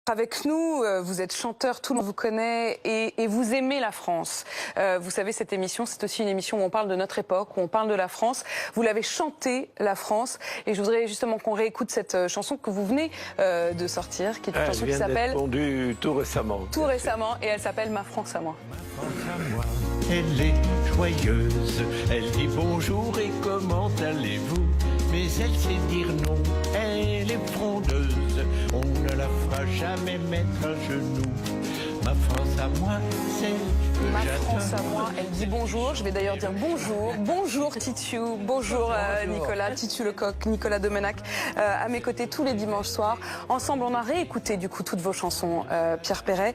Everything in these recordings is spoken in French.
Avec nous, vous êtes chanteur, tout le monde vous connaît et vous aimez la France. Vous savez, cette émission, c'est aussi une émission où on parle de notre époque, où on parle de la France. Vous l'avez chantée, la France, et je voudrais justement qu'on réécoute cette chanson que vous venez de sortir, qui est une chanson qui s'appelle... tout récemment. Tout récemment, et elle s'appelle Ma France à moi. Ma France à moi, elle est joyeuse, elle dit bonjour et comment allez-vous? Mais elle sait dire non, elle est frondeuse, on ne la fera jamais mettre à genoux. Ma France à moi, c'est que Ma j'adore. France à moi, elle dit bonjour. Je vais d'ailleurs dire bonjour. Bonjour Titu, bonjour Nicolas, Titu Lecoq, Nicolas Domenac, à mes côtés tous les dimanches soirs. Ensemble, on a réécouté du coup toutes vos chansons, Pierre Perret.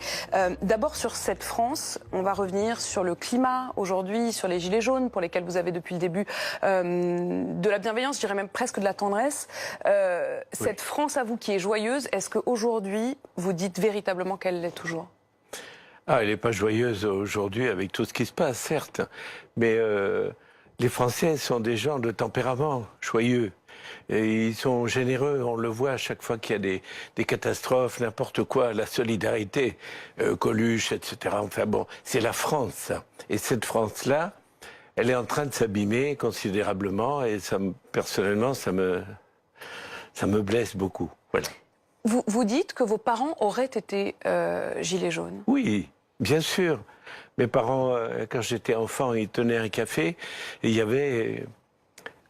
D'abord sur cette France, on va revenir sur le climat aujourd'hui, sur les gilets jaunes pour lesquels vous avez depuis le début de la bienveillance, je dirais même presque de la tendresse. Cette France à vous qui est joyeuse, est-ce qu'aujourd'hui vous dites véritablement qu'elle l'est toujours ? Ah, elle n'est pas joyeuse aujourd'hui avec tout ce qui se passe, certes. Mais les Français sont des gens de tempérament joyeux. Et ils sont généreux, on le voit à chaque fois qu'il y a des catastrophes, n'importe quoi, la solidarité, Coluche, etc. Enfin bon, c'est la France, ça. Et cette France-là, elle est en train de s'abîmer considérablement et ça, personnellement, ça me blesse beaucoup. Voilà. Vous dites que vos parents auraient été gilets jaunes. Oui, bien sûr. Mes parents, quand j'étais enfant, ils tenaient un café et il y avait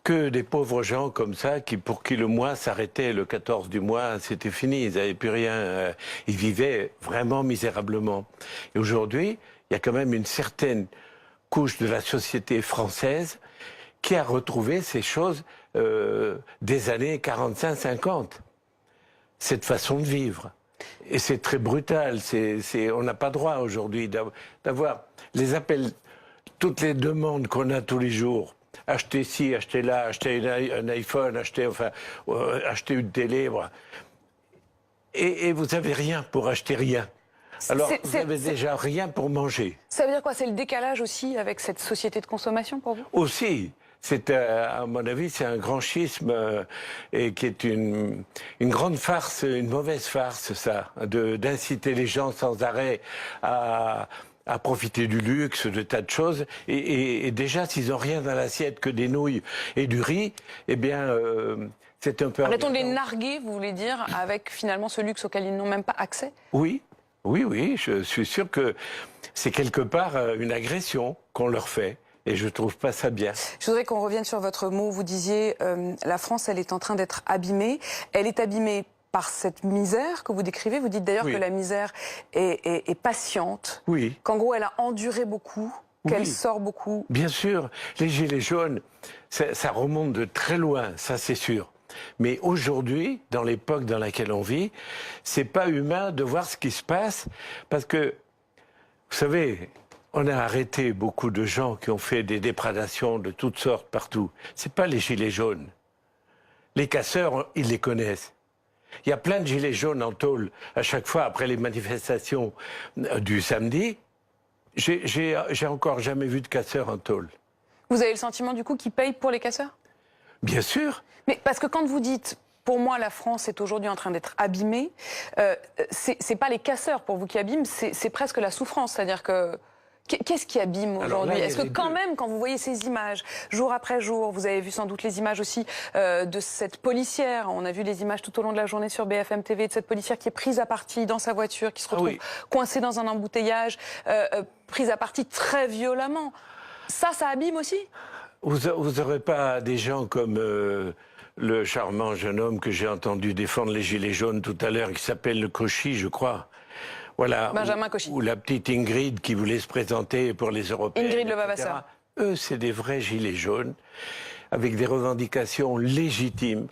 que des pauvres gens comme ça pour qui le mois s'arrêtait le 14 du mois, c'était fini, ils n'avaient plus rien. Ils vivaient vraiment misérablement. Et aujourd'hui, il y a quand même une certaine couche de la société française qui a retrouvé ces choses des années 45-50. Cette façon de vivre. Et c'est très brutal. On n'a pas droit aujourd'hui d'avoir les appels, toutes les demandes qu'on a tous les jours. Acheter ci, acheter là, acheter un iPhone, acheter une télé. Voilà. Et vous n'avez rien pour acheter rien. Alors, vous n'avez déjà rien pour manger. Ça veut dire quoi? C'est le décalage aussi avec cette société de consommation pour vous? Aussi. C'est, à mon avis, c'est un grand schisme et qui est une grande farce, une mauvaise farce, ça, d'inciter les gens sans arrêt à profiter du luxe, de tas de choses. Et déjà, s'ils n'ont rien dans l'assiette que des nouilles et du riz, eh bien, c'est un peu... Arrêtons de les narguer, vous voulez dire, avec finalement ce luxe auquel ils n'ont même pas accès? Oui, oui, oui, je suis sûr que c'est quelque part une agression qu'on leur fait. Et je trouve pas ça bien. Je voudrais qu'on revienne sur votre mot. Vous disiez la France, elle est en train d'être abîmée. Elle est abîmée par cette misère que vous décrivez. Vous dites d'ailleurs que la misère est patiente. Oui. Qu'en gros, elle a enduré beaucoup, qu'elle sort beaucoup. Bien sûr. Les gilets jaunes, ça remonte de très loin, ça c'est sûr. Mais aujourd'hui, dans l'époque dans laquelle on vit, c'est pas humain de voir ce qui se passe. Parce que, vous savez... On a arrêté beaucoup de gens qui ont fait des déprédations de toutes sortes partout. C'est pas les gilets jaunes. Les casseurs, ils les connaissent. Il y a plein de gilets jaunes en tôle à chaque fois après les manifestations du samedi. J'ai encore jamais vu de casseurs en tôle. Vous avez le sentiment du coup qu'ils payent pour les casseurs? Bien sûr. Mais parce que quand vous dites... Pour moi, la France est aujourd'hui en train d'être abîmée. C'est pas les casseurs pour vous qui abîment, c'est presque la souffrance. C'est-à-dire que... Qu'est-ce qui abîme aujourd'hui? Est-ce que quand même, quand vous voyez ces images, jour après jour, vous avez vu sans doute les images aussi de cette policière, on a vu les images tout au long de la journée sur BFM TV, de cette policière qui est prise à partie dans sa voiture, qui se retrouve coincée dans un embouteillage, prise à partie très violemment. Ça abîme aussi? Vous n'aurez pas des gens comme le charmant jeune homme que j'ai entendu défendre les gilets jaunes tout à l'heure, qui s'appelle le Cauchy, je crois. Voilà, Benjamin Cauchy. Ou la petite Ingrid qui voulait se présenter pour les Européens. Ingrid Levavasseur. Eux, c'est des vrais gilets jaunes, avec des revendications légitimes,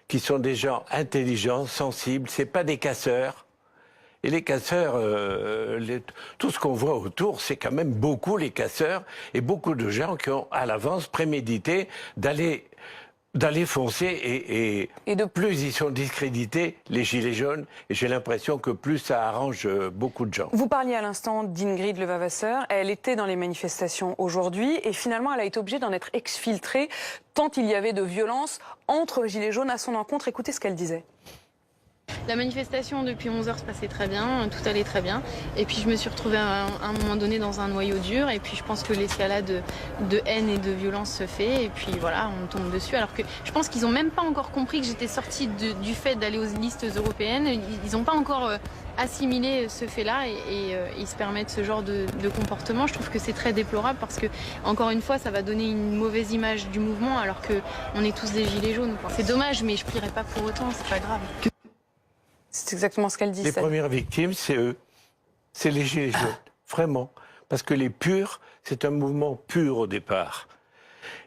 qui sont des gens intelligents, sensibles. C'est pas des casseurs. Et les casseurs, tout ce qu'on voit autour, c'est quand même beaucoup les casseurs et beaucoup de gens qui ont à l'avance prémédité d'aller foncer et de plus ils sont discrédités, les gilets jaunes, et j'ai l'impression que plus ça arrange beaucoup de gens. Vous parliez à l'instant d'Ingrid Levavasseur, elle était dans les manifestations aujourd'hui et finalement elle a été obligée d'en être exfiltrée tant il y avait de violence entre gilets jaunes à son encontre. Écoutez ce qu'elle disait. La manifestation depuis 11h se passait très bien, tout allait très bien. Et puis je me suis retrouvée à un moment donné dans un noyau dur. Et puis je pense que l'escalade de haine et de violence se fait. Et puis voilà, on tombe dessus. Alors que je pense qu'ils n'ont même pas encore compris que j'étais sortie du fait d'aller aux listes européennes. Ils n'ont pas encore assimilé ce fait-là et ils se permettent ce genre de comportement. Je trouve que c'est très déplorable parce que, encore une fois, ça va donner une mauvaise image du mouvement alors qu'on est tous des gilets jaunes. C'est dommage, mais je ne plierai pas pour autant, c'est pas grave. C'est exactement ce qu'elle dit. Les premières victimes, c'est eux. C'est les Gilets jaunes. Vraiment. Parce que les purs, c'est un mouvement pur au départ.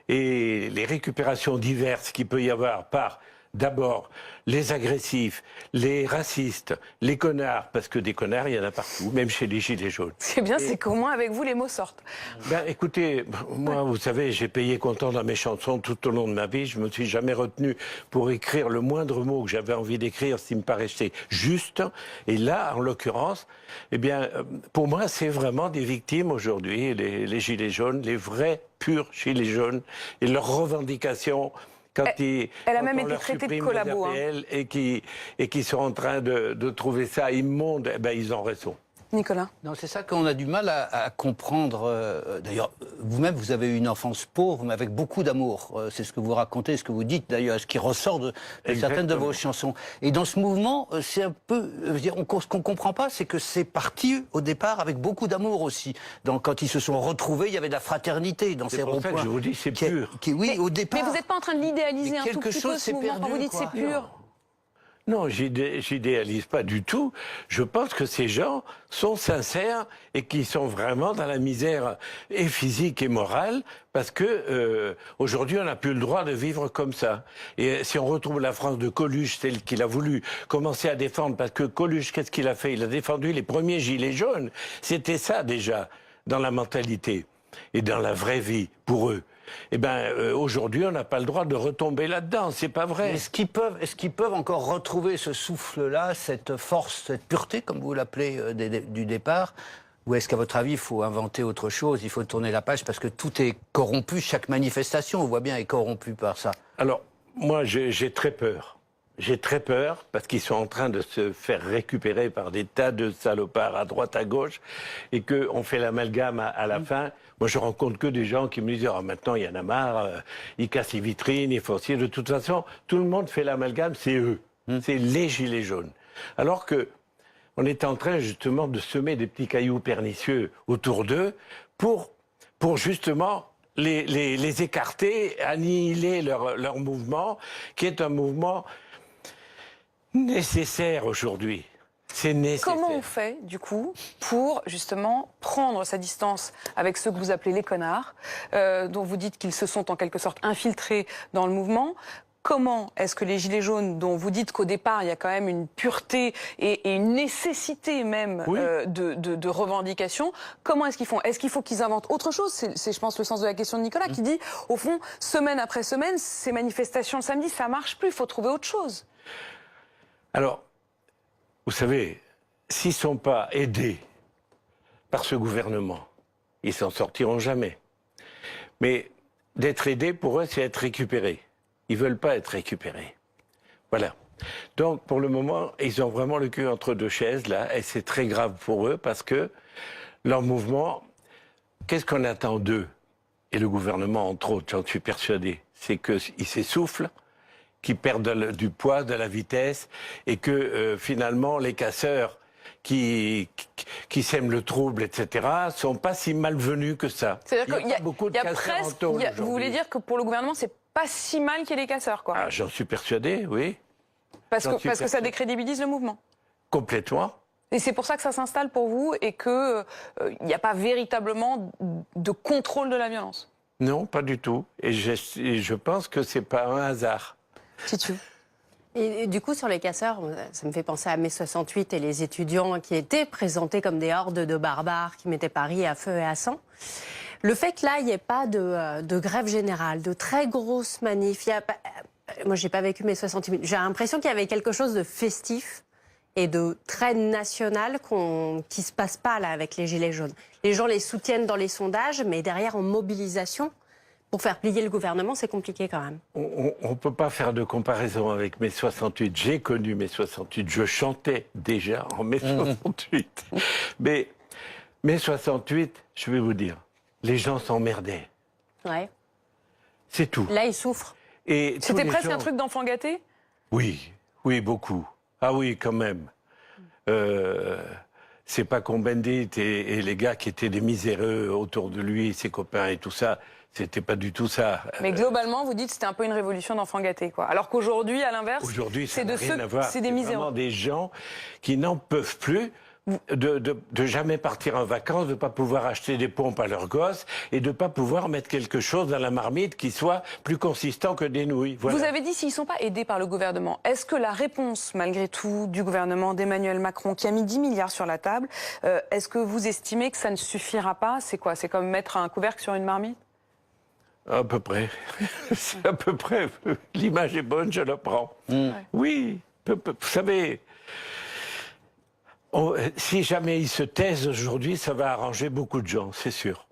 Et les récupérations diverses qu'il peut y avoir par, d'abord, les agressifs, les racistes, les connards, parce que des connards, il y en a partout, même chez les Gilets jaunes. C'est bien, c'est qu'au moins avec vous, les mots sortent. Ben, écoutez, moi, vous savez, j'ai payé comptant dans mes chansons tout au long de ma vie. Je me suis jamais retenu pour écrire le moindre mot que j'avais envie d'écrire, s'il me paraissait juste. Et là, en l'occurrence, eh bien, pour moi, c'est vraiment des victimes aujourd'hui, les Gilets jaunes, les vrais, purs Gilets jaunes, et leurs revendications. Elle a même été traitée de collabo. Et qui sont en train de trouver ça immonde, eh ben, ils ont raison. Nicolas. Non, c'est ça qu'on a du mal à comprendre. D'ailleurs, vous-même, vous avez eu une enfance pauvre, mais avec beaucoup d'amour. C'est ce que vous racontez, ce que vous dites, d'ailleurs, ce qui ressort de certaines de vos chansons. Et dans ce mouvement, c'est un peu... ce qu'on ne comprend pas, c'est que c'est parti, au départ, avec beaucoup d'amour aussi. Quand ils se sont retrouvés, il y avait de la fraternité dans ces ronds-points. C'est pour ça que je vous dis, c'est pur. Oui, au départ. Mais vous n'êtes pas en train de l'idéaliser un tout petit peu, ce mouvement, quand vous dites c'est pur? Non, j'idéalise pas du tout. Je pense que ces gens sont sincères et qui sont vraiment dans la misère et physique et morale parce que aujourd'hui on n'a plus le droit de vivre comme ça. Et si on retrouve la France de Coluche, celle qu'il a voulu commencer à défendre, parce que Coluche, qu'est-ce qu'il a fait? Il a défendu les premiers gilets jaunes. C'était ça déjà dans la mentalité et dans la vraie vie pour eux. Eh bien, aujourd'hui, on n'a pas le droit de retomber là-dedans, c'est pas vrai. Est-ce qu'ils peuvent encore retrouver ce souffle-là, cette force, cette pureté, comme vous l'appelez, du départ? Ou est-ce qu'à votre avis, il faut inventer autre chose, il faut tourner la page, parce que tout est corrompu, chaque manifestation, on voit bien, est corrompue par ça? Alors, moi, j'ai très peur. J'ai très peur parce qu'ils sont en train de se faire récupérer par des tas de salopards à droite, à gauche, et qu'on fait l'amalgame à la fin. Moi, je rencontre que des gens qui me disent « Oh, maintenant, il y en a marre, ils cassent les vitrines, ils font ci. » De toute façon, tout le monde fait l'amalgame, c'est eux. C'est les Gilets jaunes. Alors que on est en train, justement, de semer des petits cailloux pernicieux autour d'eux pour justement les écarter, annihiler leur mouvement, qui est un mouvement nécessaire aujourd'hui. C'est nécessaire. Comment on fait, du coup, pour justement prendre sa distance avec ceux que vous appelez les connards, dont vous dites qu'ils se sont en quelque sorte infiltrés dans le mouvement? Comment est-ce que les Gilets jaunes, dont vous dites qu'au départ il y a quand même une pureté et une nécessité même de revendication, comment est-ce qu'ils font? Est-ce qu'il faut qu'ils inventent autre chose? C'est, je pense, le sens de la question de Nicolas qui dit, au fond, semaine après semaine, ces manifestations le samedi, ça marche plus, il faut trouver autre chose. Alors, vous savez, s'ils ne sont pas aidés par ce gouvernement, ils s'en sortiront jamais. Mais d'être aidés, pour eux, c'est être récupérés. Ils ne veulent pas être récupérés. Voilà. Donc, pour le moment, ils ont vraiment le cul entre deux chaises, là, et c'est très grave pour eux, parce que leur mouvement, qu'est-ce qu'on attend d'eux? Et le gouvernement, entre autres, j'en suis persuadé, c'est qu'ils s'essoufflent, qui perdent du poids, de la vitesse, et que finalement les casseurs qui sèment le trouble, etc., sont pas si malvenus que ça. C'est-à-dire qu'il y a beaucoup de casseurs en tôle aujourd'hui. Vous voulez dire que pour le gouvernement, c'est pas si mal qu'il y ait les casseurs, quoi? Ah, j'en suis persuadé, oui. Parce que ça décrédibilise le mouvement. Complètement. Et c'est pour ça que ça s'installe pour vous et qu'il n'y a pas véritablement de contrôle de la violence? Non, pas du tout. Et je pense que c'est pas un hasard. Titu. Et du coup, sur les casseurs, ça me fait penser à mai 68 et les étudiants qui étaient présentés comme des hordes de barbares qui mettaient Paris à feu et à sang. Le fait que là, il n'y ait pas de grève générale, de très grosses manifs, moi, j'ai pas vécu mai 68. J'ai l'impression qu'il y avait quelque chose de festif et de très national qui se passe pas là avec les Gilets jaunes. Les gens les soutiennent dans les sondages, mais derrière en mobilisation, pour faire plier le gouvernement, c'est compliqué quand même. On ne peut pas faire de comparaison avec mai 68. J'ai connu mai 68. Je chantais déjà en mai 68. Mais mai 68, je vais vous dire, les gens s'emmerdaient. Ouais. C'est tout. Là, ils souffrent. Et tous C'était les presque gens- un truc d'enfant gâté? Oui, oui, beaucoup. Ah oui, quand même. C'est pas Cohn-Bendit et les gars qui étaient des miséreux autour de lui, ses copains et tout ça. C'était pas du tout ça. Mais globalement, vous dites que c'était un peu une révolution d'enfant gâté, quoi. Alors qu'aujourd'hui, à l'inverse, Aujourd'hui, ça c'est n'a de rien ceux, à voir. c'est des vraiment miséreux. des gens qui n'en peuvent plus de jamais partir en vacances, de ne pas pouvoir acheter des pompes à leurs gosses et de ne pas pouvoir mettre quelque chose dans la marmite qui soit plus consistant que des nouilles. Voilà. Vous avez dit s'ils ne sont pas aidés par le gouvernement. Est-ce que la réponse, malgré tout, du gouvernement d'Emmanuel Macron, qui a mis 10 milliards sur la table, est-ce que vous estimez que ça ne suffira pas? C'est quoi? C'est comme mettre un couvercle sur une marmite? À peu près. C'est à peu près. L'image est bonne, je la prends. Oui. Vous savez, si jamais ils se taisent aujourd'hui, ça va arranger beaucoup de gens, c'est sûr.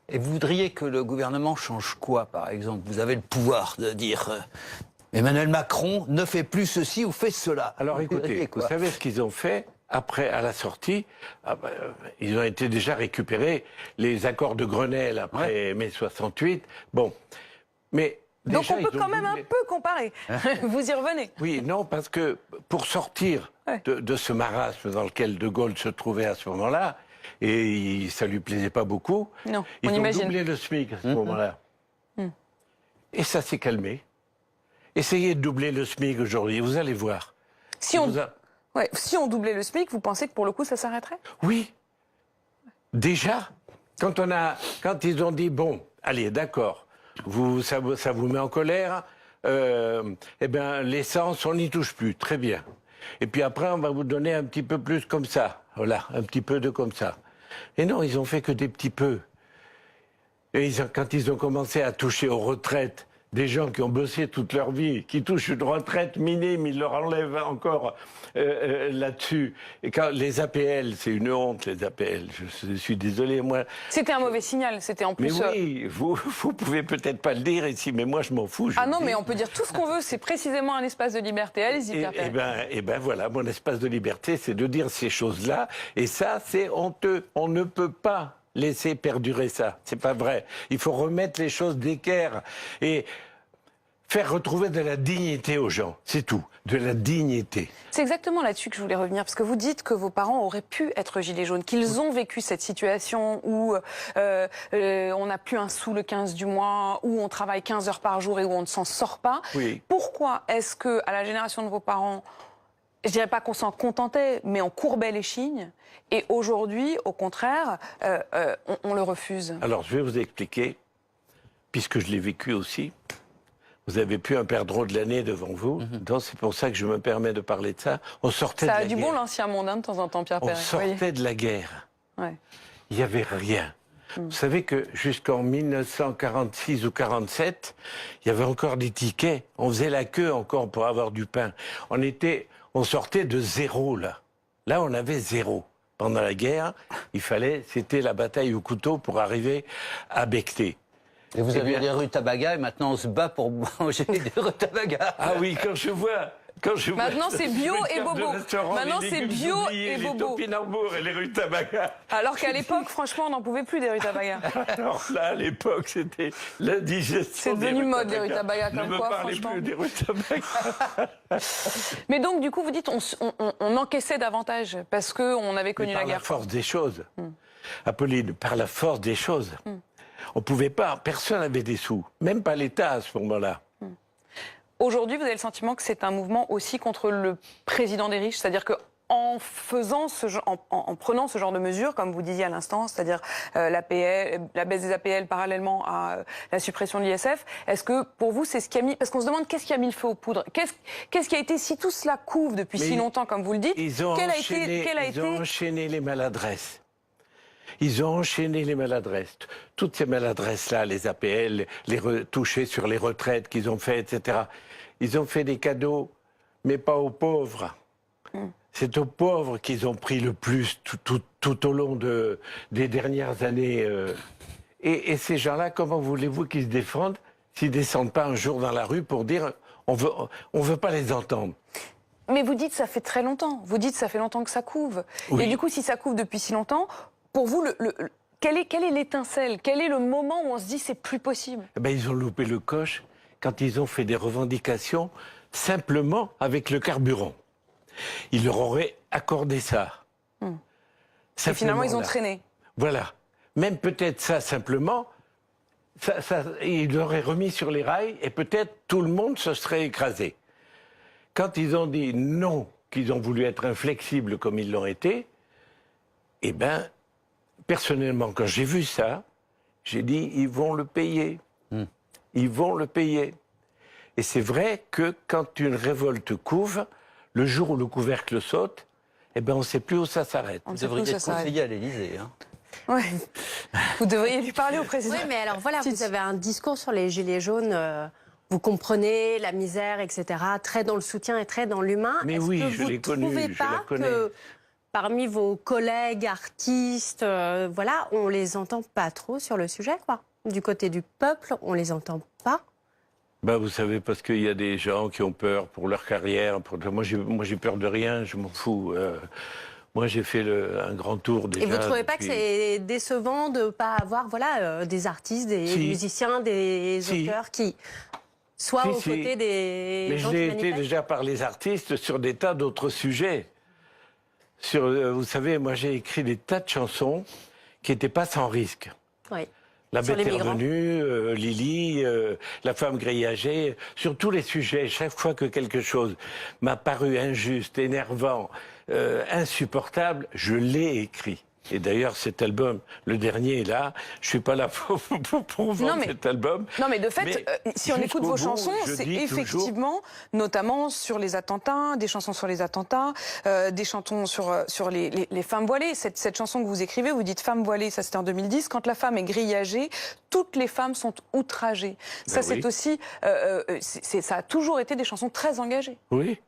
Et vous voudriez que le gouvernement change quoi, par exemple? Vous avez le pouvoir de dire Emmanuel Macron ne fait plus ceci ou fait cela. Alors Vous écoutez, voudriez vous quoi? savez ce qu'ils ont fait après, à la sortie? Ils ont été déjà récupérés, les accords de Grenelle après mai 68. Bon, mais Donc déjà, on peut ils ont quand même un doublé. peu comparer. Vous y revenez. Oui, non, parce que pour sortir Ouais. de ce marasme dans lequel De Gaulle se trouvait à ce moment-là, et ça lui plaisait pas beaucoup, Non, ils on ont imagine. doublé le SMIC à ce moment-là. Et ça s'est calmé. Essayez de doubler le SMIC aujourd'hui, vous allez voir. Si on, Vous a- ouais, si on doublait le SMIC, vous pensez que pour le coup, ça s'arrêterait? Oui. Déjà, quand ils ont dit, bon, allez, d'accord, ça vous met en colère, eh bien, l'essence, on n'y touche plus, très bien. Et puis après, on va vous donner un petit peu plus comme ça, voilà, un petit peu de comme ça. Et non, ils ont fait que des petits peu. Et quand ils ont commencé à toucher aux retraites, des gens qui ont bossé toute leur vie, qui touchent une retraite minime, ils leur enlèvent encore là-dessus. Et quand les APL, c'est une honte, les APL. Je suis désolé, moi. C'était un mauvais signal. C'était en Mais plus. oui, vous pouvez peut-être pas le dire ici, mais moi je m'en fous. je Ah le non, dis. mais on peut dire tout ce qu'on veut. C'est précisément un espace de liberté. Allez-y, Pierre Perret. Eh ben voilà, mon espace de liberté, c'est de dire ces choses-là. Et ça, c'est honteux. On ne peut pas laisser perdurer ça. C'est pas vrai. Il faut remettre les choses d'équerre et faire retrouver de la dignité aux gens. C'est tout. De la dignité. C'est exactement là-dessus que je voulais revenir, parce que vous dites que vos parents auraient pu être gilets jaunes, qu'ils ont vécu cette situation où on n'a plus un sou le 15 du mois, où on travaille 15 heures par jour et où on ne s'en sort pas. Oui. Pourquoi est-ce que, à la génération de vos parents, je dirais pas qu'on s'en contentait, mais on courbait les chignes, et aujourd'hui, au contraire, on le refuse? Alors, je vais vous expliquer, puisque je l'ai vécu aussi. Vous avez plus un perdreau de l'année devant vous. Donc, c'est pour ça que je me permets de parler de ça. On sortait Ça de a la du guerre. bon l'ancien monde, hein, de temps en temps, Pierre On Perret. sortait de la guerre. Ouais. Il n'y avait rien. Vous savez que jusqu'en 1946 ou 47, il y avait encore des tickets. On faisait la queue encore pour avoir du pain. On sortait de zéro, là. Là, on avait zéro. Pendant la guerre, c'était la bataille au couteau pour arriver à becter. Et vous Eh avez bien- des rutabagas et maintenant on se bat pour manger des rutabagas. Ah oui, quand je vois... Maintenant, c'est bio et bobo. Maintenant, c'est bio et Les bobo. topinambours et les rutabagas. Alors qu'à l'époque, franchement, on n'en pouvait plus des rutabagas. Alors là, à l'époque, c'était l'indigestion. C'est devenu des mode, les rutabagas, Ne comme me quoi, parlez franchement. plus des rutabagas. Mais donc, du coup, vous dites on encaissait davantage parce qu'on avait connu par la la guerre. force des choses. Apolline, par la force des choses. On pouvait pas, personne n'avait des sous, même pas l'État à ce moment-là. Aujourd'hui, vous avez le sentiment que c'est un mouvement aussi contre le président des riches, c'est-à-dire que en prenant ce genre de mesures, comme vous disiez à l'instant, c'est-à-dire la baisse des APL parallèlement à la suppression de l'ISF, est-ce que pour vous c'est ce qui a mis, parce qu'on se demande qu'est-ce qui a mis le feu aux poudres, qu'est-ce qui a été, si tout cela couve depuis si longtemps comme vous le dites, Ils ont enchaîné les maladresses. Ils ont enchaîné les maladresses. Toutes ces maladresses-là, les APL, touchés sur les retraites qu'ils ont fait, etc. Ils ont fait des cadeaux, mais pas aux pauvres. C'est aux pauvres qu'ils ont pris le plus tout au long des dernières années. Et ces gens-là, comment voulez-vous qu'ils se défendent s'ils ne descendent pas un jour dans la rue pour dire on veut pas les entendre? Mais vous dites ça fait très longtemps. Vous dites ça fait longtemps que ça couve. Oui. Et du coup, si ça couve depuis si longtemps, pour vous, quelle est l'étincelle? Quel est le moment où on se dit c'est plus possible? Eh ben, ils ont loupé le coche quand ils ont fait des revendications simplement avec le carburant. Ils leur auraient accordé ça. Et finalement, ils ont là. traîné. Voilà. Même peut-être ça, simplement, ils l'auraient remis sur les rails et peut-être tout le monde se serait écrasé. Quand ils ont dit non, qu'ils ont voulu être inflexibles comme ils l'ont été, eh bien, personnellement, quand j'ai vu ça, j'ai dit, ils vont le payer. Ils vont le payer. Et c'est vrai que quand une révolte couve, le jour où le couvercle saute, eh ben, on ne sait plus où ça s'arrête. On ne Vous sait plus où devriez ça être s'arrête. conseiller à l'Élysée. Hein. Ouais. Vous devriez lui parler au président. Oui, mais alors voilà, vous avez un discours sur les gilets jaunes. Vous comprenez la misère, etc. Très dans le soutien et très dans l'humain. Mais Est-ce oui, que je vous l'ai connue, trouvez je la pas connais. que parmi vos collègues artistes, voilà, on les entend pas trop sur le sujet, quoi. Du côté du peuple, on les entend pas. Ben, vous savez, parce qu'il y a des gens qui ont peur pour leur carrière. Moi, j'ai peur de rien, je m'en fous. Moi, j'ai fait un grand tour déjà. Et vous ne trouvez pas que depuis- c'est décevant de ne pas avoir voilà, des artistes, des Si. musiciens, des Si. auteurs qui soient Si, aux si. côtés des Mais gens je qui l'ai été manifestent? déjà par les artistes sur des tas d'autres sujets. Vous savez, moi, j'ai écrit des tas de chansons qui n'étaient pas sans risque. Oui. La Sur bête les est migrants. revenue, Lily, la femme grillagée, sur tous les sujets, chaque fois que quelque chose m'a paru injuste, énervant, insupportable, je l'ai écrit. Et d'ailleurs, cet album, le dernier, là, je suis pas là pour vendre cet album. Non, mais de fait, Mais si on écoute jusqu'au vos bout, chansons, je c'est dis toujours- effectivement, notamment sur les attentats, des chansons sur les attentats, des chansons sur les femmes voilées. Cette chanson que vous écrivez, vous dites femme voilée, ça c'était en 2010. Quand la femme est grillagée, toutes les femmes sont outragées. Ça, Ben c'est oui. aussi, ça a toujours été des chansons très engagées. Oui.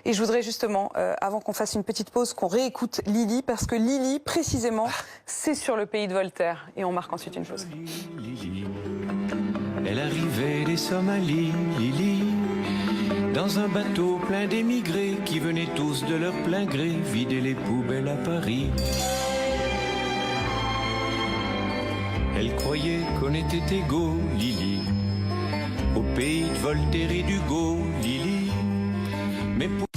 Et je voudrais justement, avant qu'on fasse une petite pause, qu'on réécoute Lily, parce que Lily, précisément, c'est sur le pays de Voltaire. Et on marque ensuite une pause. Lily. Elle arrivait des Somalies, Lily, dans un bateau plein d'émigrés qui venaient tous de leur plein gré vider les poubelles à Paris. Elle croyait qu'on était égaux, Lily, au pays de Voltaire et d'Hugo, Lily. Mais pour